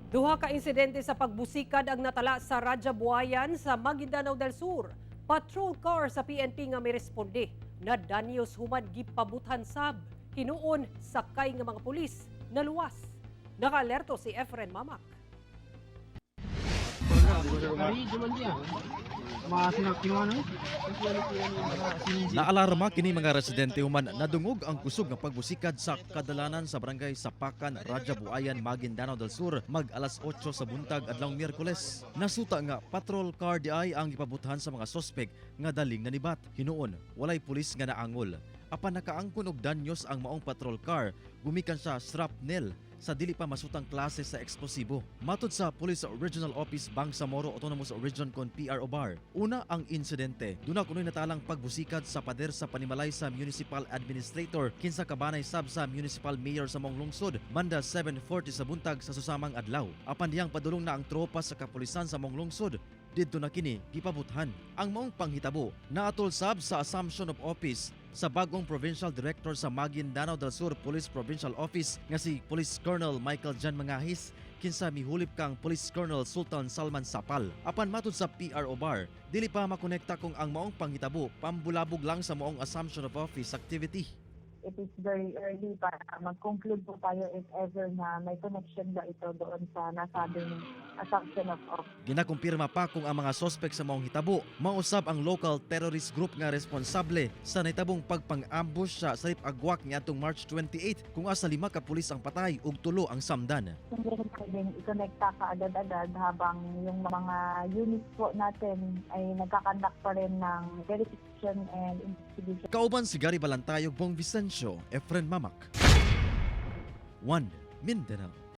Duha ka insidente sa pagbusikad ang natala sa Raja Buayan sa Maguindanao del Sur. Patrol car sa PNP nga may responde na danyos human gipabuthan sab. Hinuon sakay nga mga pulis naluwas. Naka-alerto si Efren Mamak. Naalarma kini mga residente human nadungog ang kusog nga pagbusikad sa kadalanan sa barangay Sapakan, Raja Buayan, Maguindanao del Sur mag alas 8 sa buntag adlawng Miyerkules. Nasuta nga patrol car di ay ang ipabuthan sa mga sospek nga daling nanibat. Hinuon walay pulis nga naangol. Apan nakaangkon og danyos ang maong patrol car, gumikan sa shrapnel sa dili pa masutang klase sa eksplosibo. Matod sa Police Regional Office Bangsamoro Autonomous Region kon PRO Bar, una ang insidente. Duna kunoy natalang pagbusikad sa pader sa panimalay sa Municipal Administrator kinsa kabanay sab sa Municipal Mayor sa mong lungsod banda 7:40 sa buntag sa susamang adlaw. Apan diyang padulong na ang tropa sa kapulisan sa mong lungsod didto na kini gipabuthan. Ang maong panghitabo naatol sab sa assumption of office sa bagong Provincial Director sa Maguindanao del Sur Police Provincial Office nga si Police Colonel Michael Jan Mangahis kinsa mihulip kang Police Colonel Sultan Salman Sapal. Apan matod sa PRO Bar, dili pa makonekta kung ang maong panghitabo pambulabog lang sa maong assumption of office activity. It is very early para mag-conclude po tayo if ever na may connection ba ito doon sa nasabing assumption of office. Ginakumpirma pa kung ang mga sospek sa maong hitabo mausab ang local terrorist group nga responsable sa naitabong pagpang-ambush sa Sarip Agwak niadtong March 28 kung asa 5 ka pulis ang patay ug 3 ang samdan. Hindi rin pwedeng i-connecta ka agad-agad habang yung mga units po natin ay nagkakandak pa rin ng verification and investigation. Kauban si Gary Balantayog, Bong Vicencio, Efren Mamak. 1 Mindanao.